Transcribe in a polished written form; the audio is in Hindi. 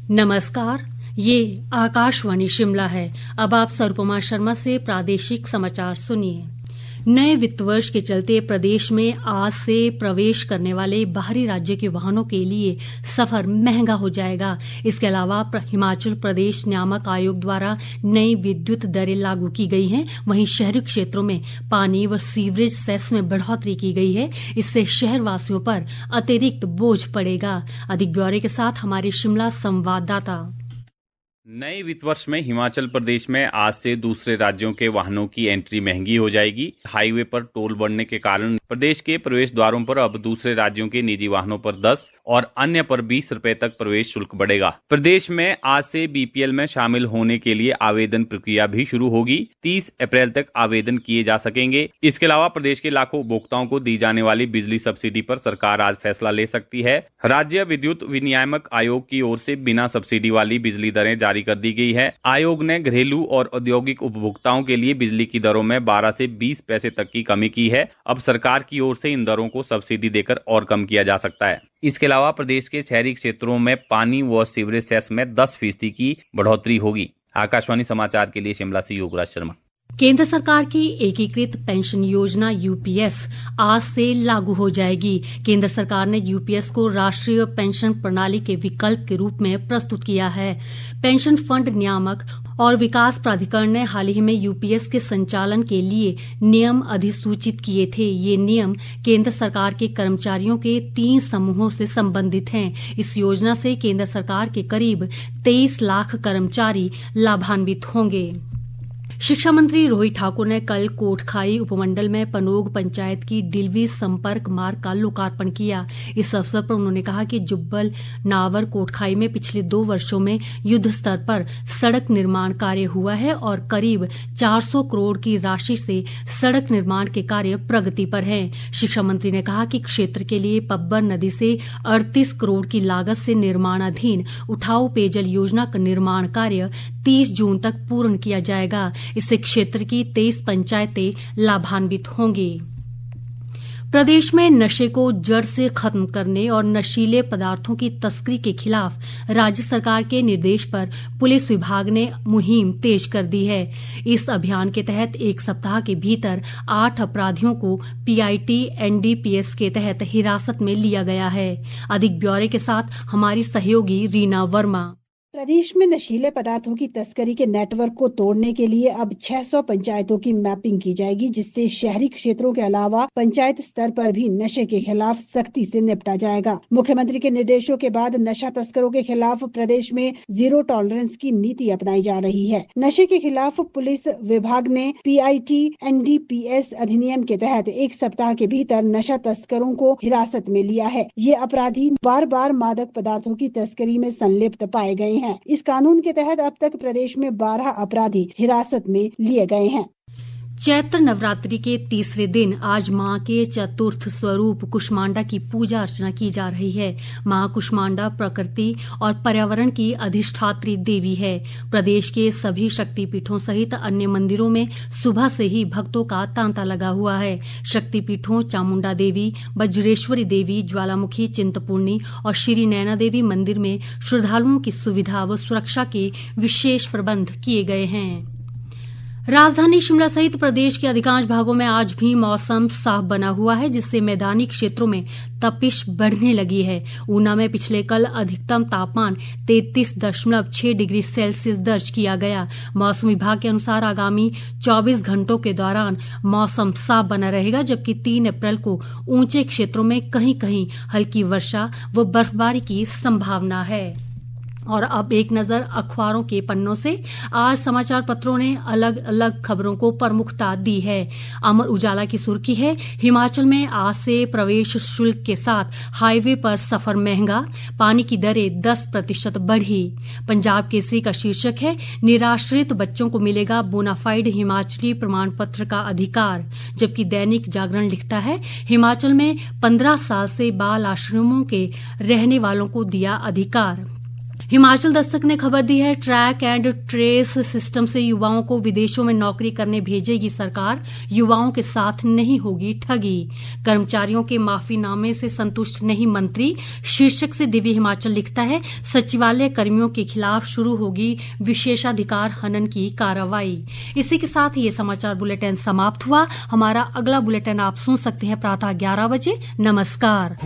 नमस्कार, ये आकाशवाणी शिमला है। अब आप सरुपमा शर्मा से प्रादेशिक समाचार सुनिए। नए वित्त वर्ष के चलते प्रदेश में आज से प्रवेश करने वाले बाहरी राज्य के वाहनों के लिए सफर महंगा हो जाएगा। इसके अलावा हिमाचल प्रदेश नियामक आयोग द्वारा नई विद्युत दरें लागू की गई हैं। वहीं शहरी क्षेत्रों में पानी व सीवरेज सेस में बढ़ोतरी की गई है। इससे शहरवासियों पर अतिरिक्त बोझ पड़ेगा। अधिक ब्यौरे के साथ हमारे शिमला संवाददाता। नए वित्त वर्ष में हिमाचल प्रदेश में आज से दूसरे राज्यों के वाहनों की एंट्री महंगी हो जाएगी। हाईवे पर टोल बढ़ने के कारण प्रदेश के प्रवेश द्वारों पर अब दूसरे राज्यों के निजी वाहनों पर 10 और अन्य पर 20 रुपए तक प्रवेश शुल्क बढ़ेगा। प्रदेश में आज से बीपीएल में शामिल होने के लिए आवेदन प्रक्रिया भी शुरू होगी। 30 अप्रैल तक आवेदन किए जा सकेंगे। इसके अलावा प्रदेश के लाखों उपभोक्ताओं को दी जाने वाली बिजली सब्सिडी पर सरकार आज फैसला ले सकती है। राज्य विद्युत विनियामक आयोग की ओर से बिना सब्सिडी वाली बिजली दरें जारी कर दी गई है। आयोग ने घरेलू और औद्योगिक उपभोक्ताओं के लिए बिजली की दरों में 12 से 20 पैसे तक की कमी की है। अब सरकार की ओर से इन दरों को सब्सिडी देकर और कम किया जा सकता है। इसके अलावा प्रदेश के शहरी क्षेत्रों में पानी व सीवरेज सेस में 10% की बढ़ोतरी होगी। आकाशवाणी समाचार के लिए शिमला से योगराज शर्मा। केंद्र सरकार की एकीकृत पेंशन योजना यूपीएस आज से लागू हो जाएगी। केंद्र सरकार ने यूपीएस को राष्ट्रीय पेंशन प्रणाली के विकल्प के रूप में प्रस्तुत किया है। पेंशन फंड नियामक और विकास प्राधिकरण ने हाल ही में यूपीएस के संचालन के लिए नियम अधिसूचित किए थे। ये नियम केंद्र सरकार के कर्मचारियों के 3 समूहों से संबंधित हैं। इस योजना से केंद्र सरकार के करीब 23 लाख कर्मचारी लाभान्वित होंगे। शिक्षा मंत्री रोहित ठाकुर ने कल कोटखाई उपमंडल में पनोग पंचायत की डिलवी संपर्क मार्ग का लोकार्पण किया। इस अवसर पर उन्होंने कहा कि जुब्बल नावर कोटखाई में पिछले 2 वर्षों में युद्ध स्तर पर सड़क निर्माण कार्य हुआ है और करीब 400 करोड़ की राशि से सड़क निर्माण के कार्य प्रगति पर हैं। शिक्षा मंत्री ने कहा कि क्षेत्र के लिए पब्बर नदी से 38 करोड़ की लागत से निर्माणाधीन उठाऊ पेयजल योजना का निर्माण कार्य 30 जून तक पूर्ण किया जाएगा। इससे क्षेत्र की 23 पंचायतें लाभान्वित होंगी। प्रदेश में नशे को जड़ से खत्म करने और नशीले पदार्थों की तस्करी के खिलाफ राज्य सरकार के निर्देश पर पुलिस विभाग ने मुहिम तेज कर दी है। इस अभियान के तहत 1 सप्ताह के भीतर 8 अपराधियों को पीआईटी एनडीपीएस के तहत हिरासत में लिया गया है। अधिक ब्यौरे के साथ हमारी सहयोगी रीना वर्मा। प्रदेश में नशीले पदार्थों की तस्करी के नेटवर्क को तोड़ने के लिए अब 600 पंचायतों की मैपिंग की जाएगी, जिससे शहरी क्षेत्रों के अलावा पंचायत स्तर पर भी नशे के खिलाफ सख्ती से निपटा जाएगा। मुख्यमंत्री के निर्देशों के बाद नशा तस्करों के खिलाफ प्रदेश में 0 टॉलरेंस की नीति अपनाई जा रही है। नशे के खिलाफ पुलिस विभाग ने पीआईटी एनडीपीएस अधिनियम के तहत 1 सप्ताह के भीतर नशा तस्करों को हिरासत में लिया है। ये अपराधी बार मादक पदार्थों की तस्करी में संलिप्त पाए गए हैं। इस कानून के तहत अब तक प्रदेश में 12 अपराधी हिरासत में लिए गए हैं। चैत्र नवरात्रि के तीसरे दिन आज मां के चतुर्थ स्वरूप कुष्मांडा की पूजा अर्चना की जा रही है। मां कुष्मांडा प्रकृति और पर्यावरण की अधिष्ठात्री देवी है। प्रदेश के सभी शक्तिपीठों सहित अन्य मंदिरों में सुबह से ही भक्तों का तांता लगा हुआ है। शक्तिपीठों चामुंडा देवी, वज्रेश्वरी देवी, ज्वालामुखी, चिंतपूर्णी और श्री नैना देवी मंदिर में श्रद्धालुओं की सुविधा व सुरक्षा के विशेष प्रबंध किए गए हैं। राजधानी शिमला सहित प्रदेश के अधिकांश भागों में आज भी मौसम साफ बना हुआ है, जिससे मैदानी क्षेत्रों में तपिश बढ़ने लगी है। ऊना में पिछले कल अधिकतम तापमान 33.6 डिग्री सेल्सियस दर्ज किया गया। मौसम विभाग के अनुसार आगामी 24 घंटों के दौरान मौसम साफ बना रहेगा, जबकि 3 अप्रैल को ऊंचे क्षेत्रों में कहीं कहीं हल्की वर्षा व बर्फबारी की संभावना है। और अब एक नजर अखबारों के पन्नों से। आज समाचार पत्रों ने अलग अलग खबरों को प्रमुखता दी है। अमर उजाला की सुर्खी है, हिमाचल में आज से प्रवेश शुल्क के साथ हाईवे पर सफर महंगा, पानी की दरें 10% बढ़ी। पंजाब केसरी का शीर्षक है, निराश्रित बच्चों को मिलेगा बोनाफाइड हिमाचली प्रमाण पत्र का अधिकार। जबकि दैनिक जागरण लिखता है, हिमाचल में 15 साल से बाल आश्रमों के रहने वालों को दिया अधिकार। हिमाचल दस्तक ने खबर दी है, ट्रैक एंड ट्रेस सिस्टम से युवाओं को विदेशों में नौकरी करने भेजेगी सरकार, युवाओं के साथ नहीं होगी ठगी। कर्मचारियों के माफीनामे से संतुष्ट नहीं मंत्री, शीर्षक से दिव्य हिमाचल लिखता है, सचिवालय कर्मियों के खिलाफ शुरू होगी विशेषाधिकार हनन की कार्रवाई। इसी के साथ ये समाचार बुलेटिन समाप्त हुआ। हमारा अगला बुलेटिन आप सुन सकते हैं प्रातः 11 बजे। नमस्कार।